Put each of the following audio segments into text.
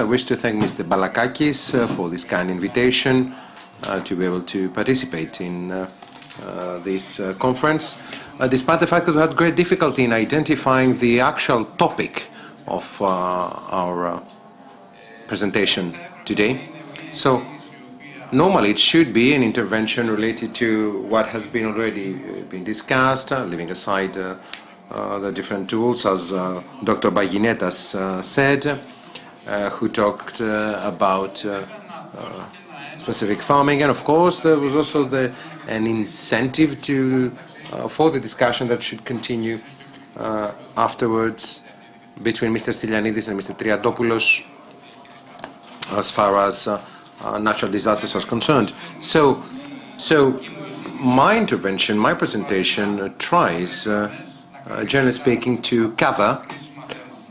wish to thank Mr. Balakakis for this kind invitation to be able to participate in this conference, despite the fact that we had great difficulty in identifying the actual topic of our presentation today. So normally it should be an intervention related to what has been already been discussed, leaving aside the different tools, as Dr. Baginetas said, who talked about specific farming, and of course there was also an incentive to for the discussion that should continue afterwards between Mr. Stylianidis and Mr. Triadopoulos as far as natural disasters are concerned. So my intervention, my presentation tries, generally speaking, to cover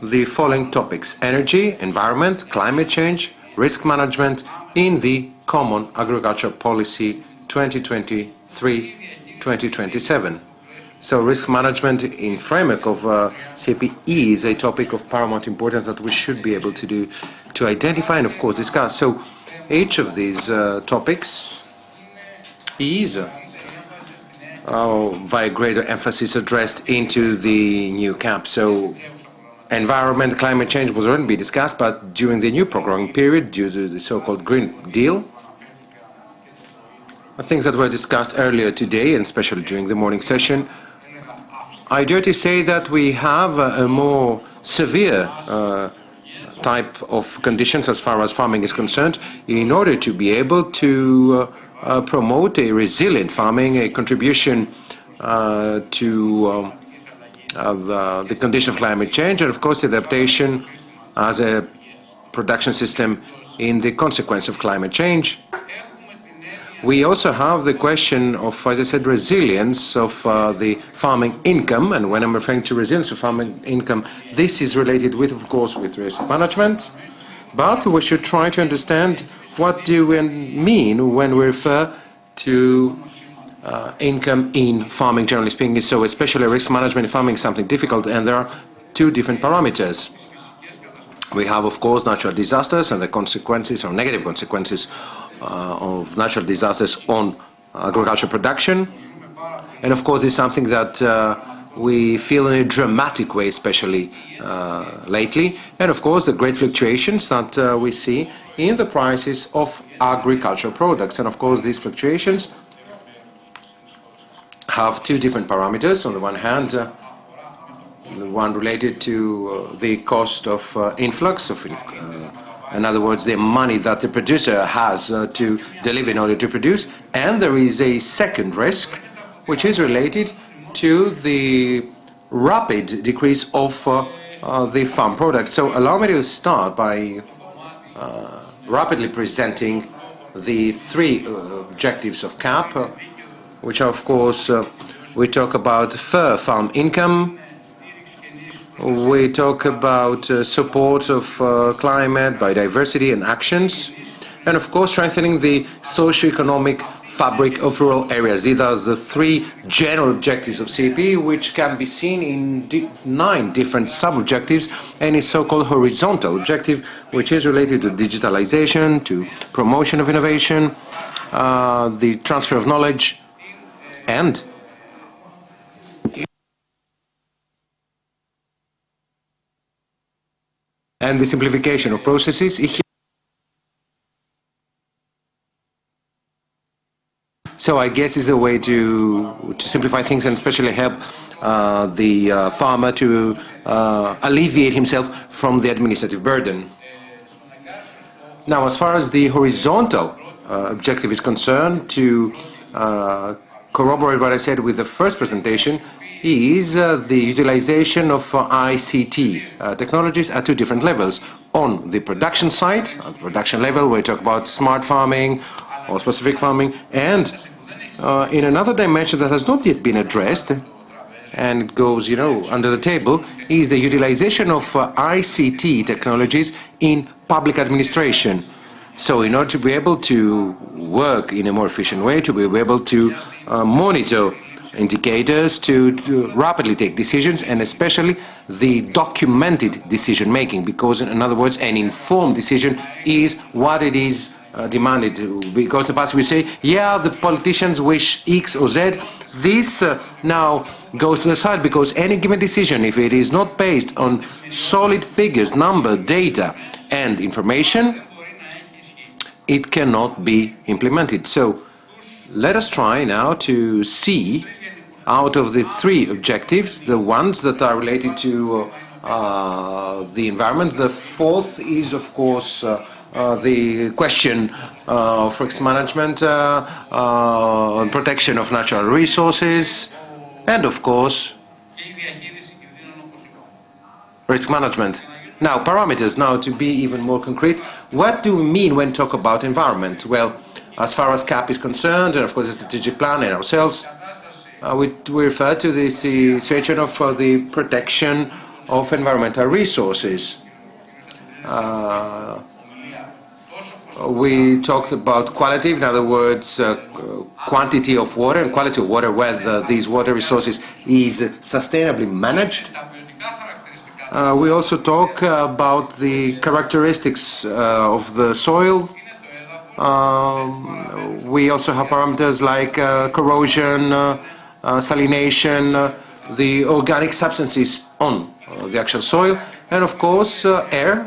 the following topics: energy, environment, climate change, risk management in the Common Agricultural Policy 2023-2027. So risk management in framework of CAP is a topic of paramount importance that we should be able to identify and of course discuss. So each of these topics is via greater emphasis addressed into the new CAP. So environment, climate change was already discussed, but during the new programming period, due to the so-called Green Deal, things that were discussed earlier today, and especially during the morning session, I dare to say that we have a more severe type of conditions as far as farming is concerned, in order to be able to promote a resilient farming, a contribution to the condition of climate change, and of course adaptation as a production system in the consequence of climate change. We also have the question of, as I said, resilience of the farming income, and when I'm referring to resilience of farming income, this is related with, of course, with risk management, but we should try to understand what do we mean when we refer to income in farming, generally speaking. So especially risk management in farming is something difficult, and there are two different parameters. We have, of course, natural disasters and the consequences or negative consequences of natural disasters on agricultural production. And of course, it's something that we feel in a dramatic way, especially lately. And of course, the great fluctuations that we see in the prices of agricultural products. And of course, these fluctuations have two different parameters. On the one hand, the one related to the cost of influx of in other words, the money that the producer has to deliver in order to produce. And there is a second risk, which is related to the rapid decrease of the farm product. So allow me to start by rapidly presenting the three objectives of CAP, which are, of course, we talk about fair farm income, we talk about support of climate, biodiversity and actions, and of course strengthening the socio-economic fabric of rural areas. These are the three general objectives of CAP, which can be seen in 9 different sub-objectives, and a so-called horizontal objective, which is related to digitalization, to promotion of innovation, the transfer of knowledge, and the simplification of processes. So I guess it's a way to simplify things and especially help the farmer to alleviate himself from the administrative burden. Now, as far as the horizontal objective is concerned, to corroborate what I said with the first presentation, is the utilization of ICT technologies at 2 different levels. On the production side, at the production level, we talk about smart farming or specific farming, and in another dimension that has not yet been addressed, and it goes, under the table, is the utilization of ICT technologies in public administration. So in order to be able to work in a more efficient way, to be able to monitor indicators to rapidly take decisions, and especially the documented decision making, because in other words an informed decision is what it is demanded. Because in the past we say, yeah, the politicians wish X or Z. This now goes to the side, because any given decision, if it is not based on solid figures, number, data and information, it cannot be implemented. So let us try now to see, out of the three objectives, the ones that are related to the environment. The fourth is, of course, the question of risk management, protection of natural resources, and, of course, risk management. Now, parameters, now to be even more concrete, what do we mean when talk about environment? Well, as far as CAP is concerned, and of course the strategic plan and ourselves, we refer to the situation of the protection of environmental resources. We talked about quality, in other words, quantity of water and quality of water, whether these water resources is sustainably managed. We also talk about the characteristics of the soil. We also have parameters like corrosion, salination, the organic substances on the actual soil, and of course air,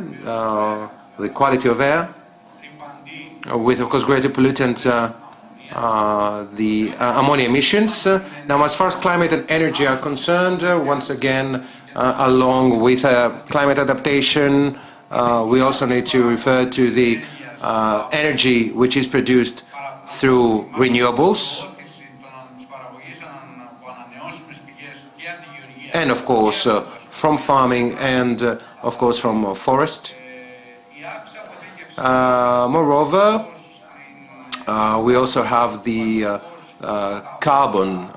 the quality of air, with of course greater pollutants, the ammonia emissions. Now, as far as climate and energy are concerned, once again, along with climate adaptation, we also need to refer to the energy which is produced through renewables, and of course from farming, and of course from forest. Moreover, we also have the carbon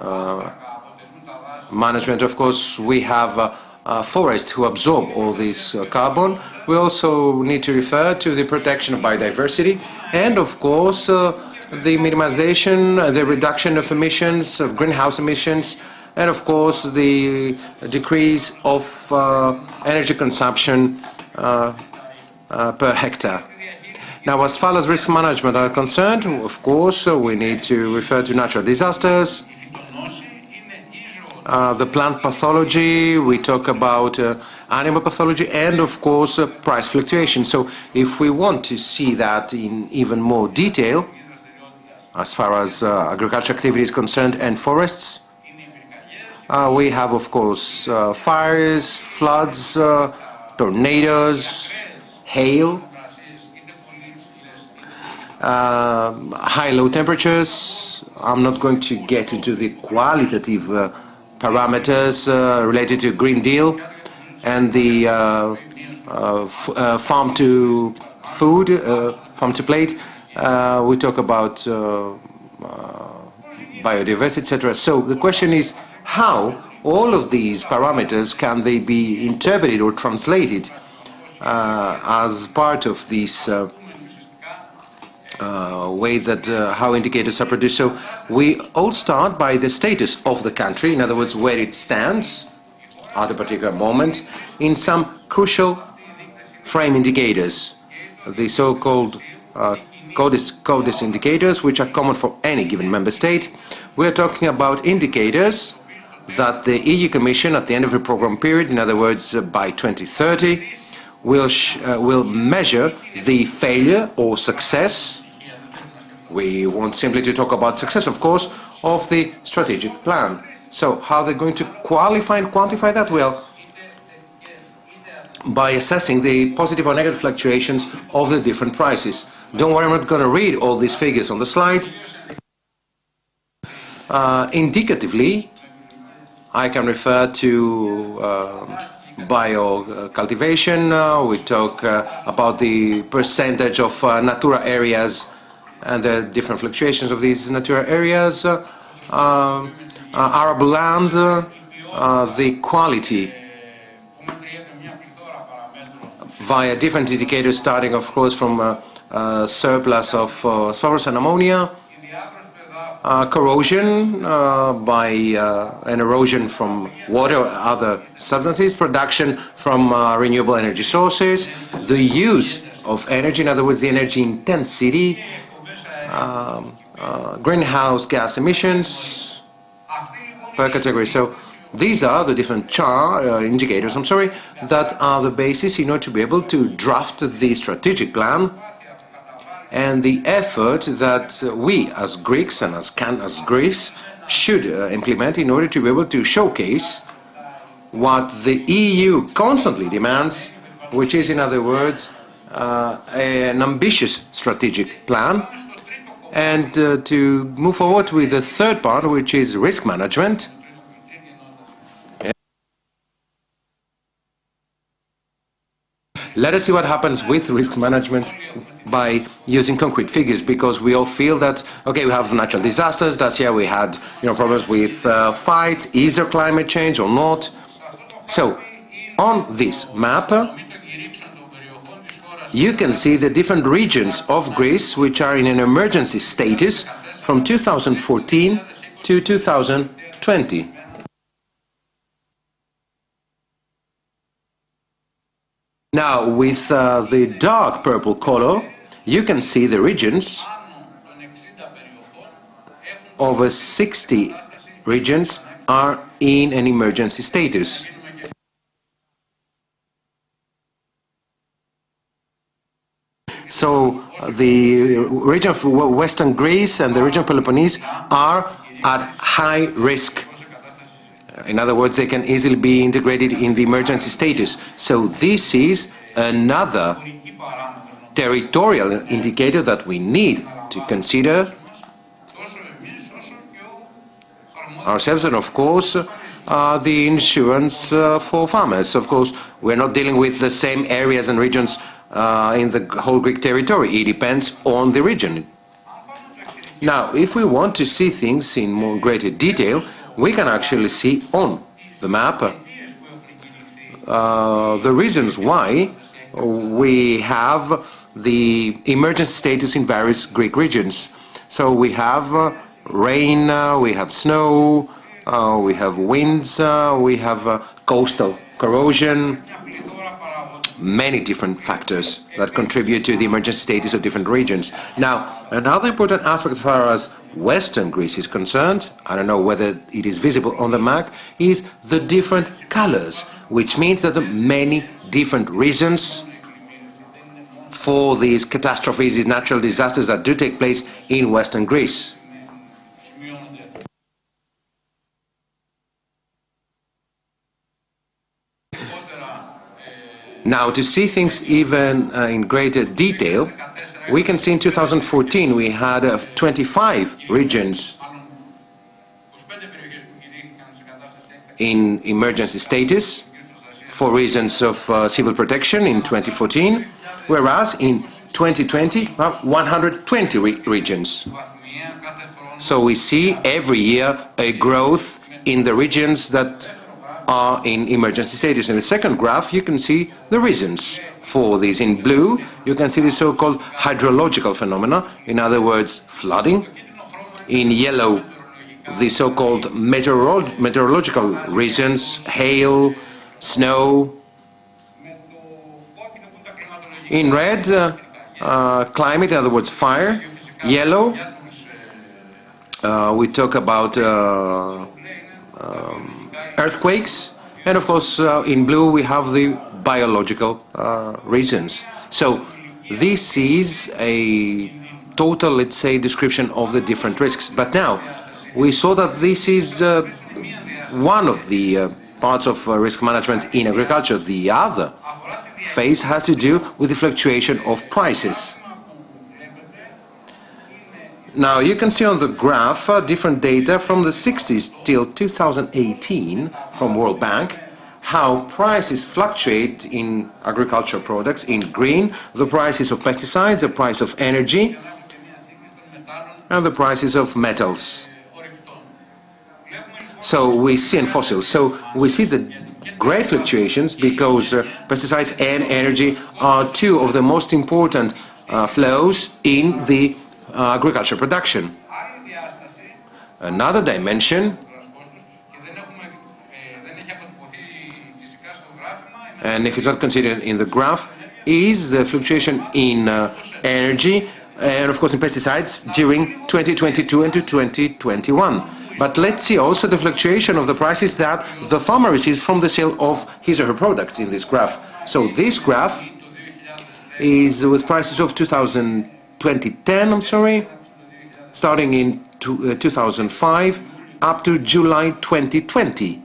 management. Of course, we have forests who absorb all this carbon. We also need to refer to the protection of biodiversity, and of course the minimization, the reduction of emissions, of greenhouse emissions, and of course the decrease of energy consumption per hectare. Now, as far as risk management are concerned, of course, we need to refer to natural disasters, the plant pathology, we talk about animal pathology, and of course price fluctuation. So if we want to see that in even more detail, as far as agriculture activity is concerned and forests, we have of course fires, floods, tornadoes, hail, high-low temperatures. I'm not going to get into the qualitative parameters related to Green Deal and the farm to food, farm to plate. We talk about biodiversity, etc. So the question is, how all of these parameters can they be interpreted or translated as part of this way that how indicators are produced. So we all start by the status of the country, in other words, where it stands at a particular moment, in some crucial frame indicators, the so-called CODIS indicators, which are common for any given member state. We are talking about indicators that the EU Commission at the end of the program period, in other words, by 2030, will measure the failure or success. We want simply to talk about success, of course, of the strategic plan. So how are they going to qualify and quantify that? Well, by assessing the positive or negative fluctuations of the different prices. Don't worry, I'm not going to read all these figures on the slide. Indicatively, I can refer to bio-cultivation. We talk about the percentage of Natura areas and the different fluctuations of these Natura areas. Arable land, the quality via different indicators, starting of course from surplus of phosphorus and ammonia. corrosion by an erosion from water or other substances, production from renewable energy sources, the use of energy, in other words, the energy intensity, greenhouse gas emissions per category. So these are the different indicators, that are the basis in order to be able to draft the strategic plan and the effort that we as Greeks and as Greece should implement in order to be able to showcase what the EU constantly demands, which is, in other words, an ambitious strategic plan, and to move forward with the third part, which is risk management. Let us see what happens with risk management by using concrete figures, because we all feel that, okay, we have natural disasters. Last year we had problems with fights. Is there climate change or not? So on this map you can see the different regions of Greece which are in an emergency status from 2014 to 2020. Now, with the dark purple color, you can see the regions. Over 60 regions are in an emergency status. So the region of Western Greece and the region of Peloponnese are at high risk. In other words, they can easily be integrated in the emergency status. So this is another territorial indicator that we need to consider ourselves, and of course the insurance for farmers. Of course, we're not dealing with the same areas and regions in the whole Greek territory. It depends on the region. Now, if we want to see things in more greater detail, we can actually see on the map the reasons why we have the emergency status in various Greek regions. So we have rain, we have snow, we have winds, we have coastal corrosion, many different factors that contribute to the emergency status of different regions. Now, another important aspect as far as Western Greece is concerned, I don't know whether it is visible on the map, is the different colors, which means that there are many different reasons for these catastrophes, these natural disasters that do take place in Western Greece. Now, to see things even in greater detail, we can see in 2014 we had 25 regions in emergency status for reasons of civil protection in 2014, whereas in 2020 120 regions. So we see every year a growth in the regions that are in emergency status. In the second graph you can see the reasons for these. In blue you can see the so-called hydrological phenomena, in other words flooding. In yellow the so-called meteorological reasons, hail, snow. In red climate, in other words fire. Yellow we talk about earthquakes, and of course in blue we have the biological reasons. So this is a total, let's say, description of the different risks. But now we saw that this is one of the parts of risk management in agriculture. The other phase has to do with the fluctuation of prices. Now you can see on the graph different data from the 60s till 2018 from World Bank, how prices fluctuate in agricultural products. In green, the prices of pesticides, the price of energy, and the prices of metals. So we see in fossils. So we see the great fluctuations because pesticides and energy are two of the most important flows in the agriculture production. Another dimension, and if it's not considered in the graph, is the fluctuation in energy and of course in pesticides during 2022 and to 2021. But let's see also the fluctuation of the prices that the farmer receives from the sale of his or her products in this graph. So this graph is with prices of 2010, starting in 2005 up to July 2020.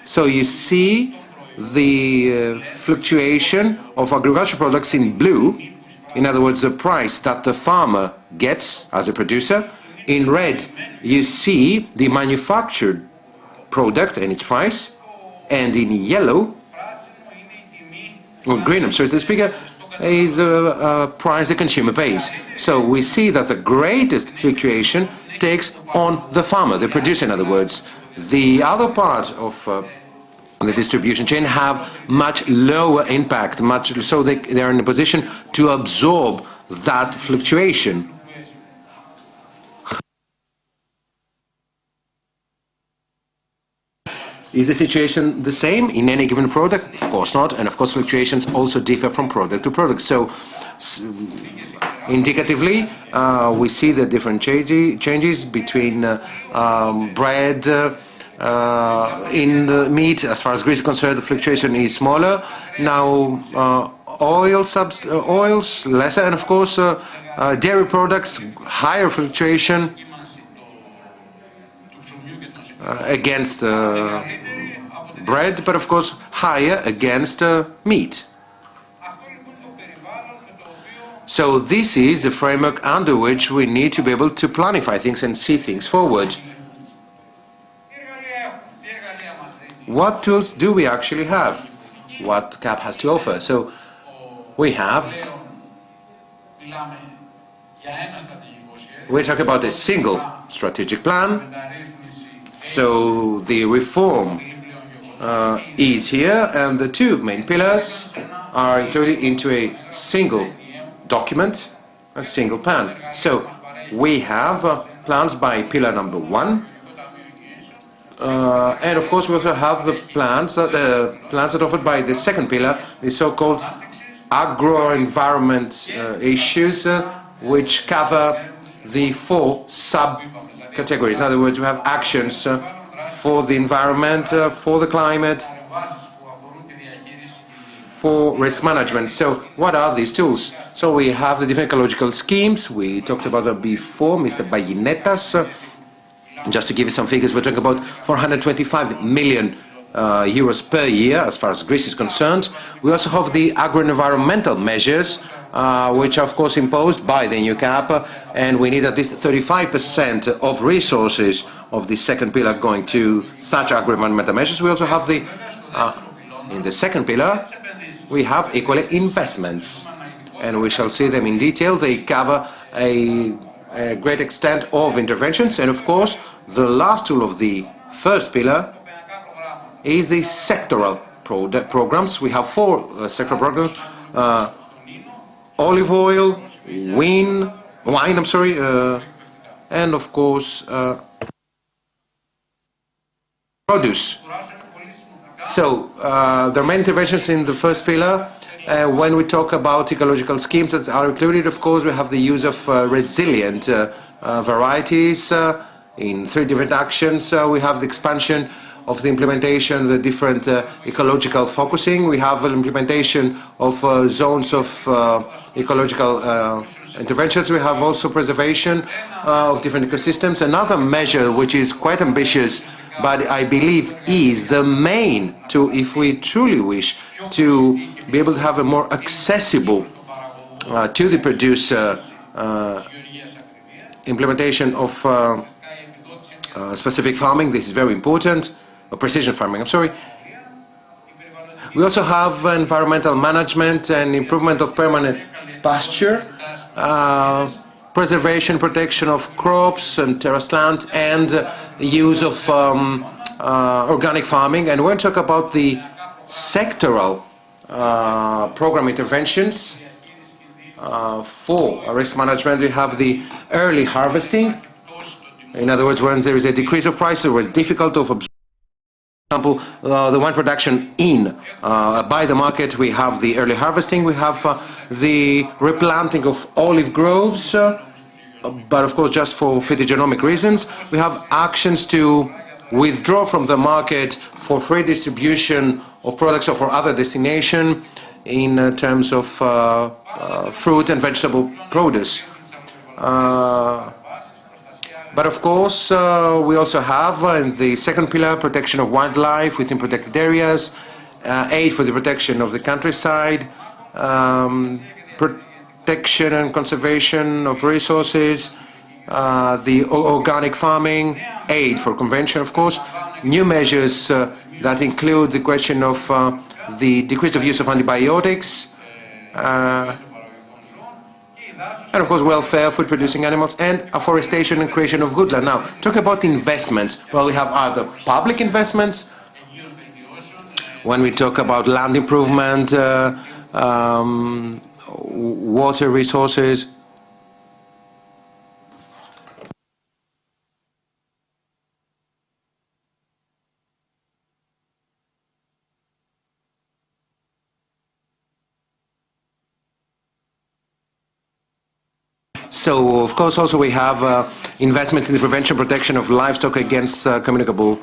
So you see the fluctuation of agricultural products in blue, in other words, the price that the farmer gets as a producer. In red, you see the manufactured product and its price, and in yellow, or green, the speaker, is the price the consumer pays. So we see that the greatest fluctuation takes on the farmer, the producer, in other words. The other part of the distribution chain have much lower impact, so they are in a position to absorb that fluctuation. Is the situation the same in any given product? Of course not, and of course fluctuations also differ from product to product. So indicatively, we see the different changes between bread, in the meat. As far as Greece is concerned, the fluctuation is smaller. Now, oils lesser, and of course dairy products higher fluctuation against bread, but of course higher against meat. So this is the framework under which we need to be able to planify things and see things forward. What tools do we actually have? What CAP has to offer? So we talk about a single strategic plan. So the reform is here, and the two main pillars are included into a single document, a single plan. So we have plans by pillar number 1, and of course we also have the plans that offered by the second pillar, the so-called agro-environment issues, which cover the 4 sub-categories. In other words, we have actions for the environment, for the climate, for risk management. So what are these tools? So we have the different ecological schemes. We talked about them before, Mr. Baginetas. Just to give you some figures, we're talking about 425 million euros per year as far as Greece is concerned. We also have the agro-environmental measures, which are of course imposed by the new CAP, and we need at least 35% of resources of the second pillar going to such agro-environmental measures. We also have in the second pillar, we have equally investments, and we shall see them in detail. They cover a great extent of interventions, and of course the last tool of the first pillar is the sectoral programs. We have 4 sectoral programs: olive oil, wine, and of course produce. So there are many interventions in the first pillar. When we talk about ecological schemes that are included, of course, we have the use of resilient varieties in 3 different actions. We have the expansion of the implementation, the different ecological focusing. We have an implementation of zones of ecological interventions. We have also preservation of different ecosystems. Another measure which is quite ambitious, but I believe is the main tool if we truly wish to be able to have a more accessible to the producer implementation of specific farming. This is very important. Precision farming, We also have environmental management and improvement of permanent pasture, preservation, protection of crops and terraced land, and use of organic farming. And we'll talk about the sectoral program interventions for risk management. We have the early harvesting, In other words, when there is a decrease of prices or it's difficult to absorb, for example, the wine production by the market, we have the early harvesting, we have the replanting of olive groves, but of course just for phytogenomic reasons. We have actions to withdraw from the market for free distribution of products or for other destination in terms of fruit and vegetable produce. But of course, we also have in the second pillar protection of wildlife within protected areas, aid for the protection of the countryside, protection and conservation of resources, the organic farming, aid for convention, of course, new measures that include the question of the decrease of use of antibiotics, and of course welfare, food producing animals, and afforestation and creation of woodland. Now, talking about investments, well, we have either public investments, when we talk about land improvement, water resources. So, of course, also we have investments in the prevention and protection of livestock against communicable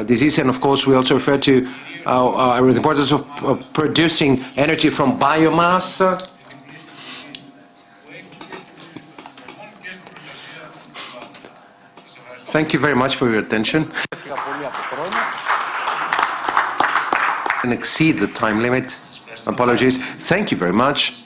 disease, and of course we also refer to the importance of producing energy from biomass. Thank you very much for your attention. And exceed the time limit. Apologies. Thank you very much.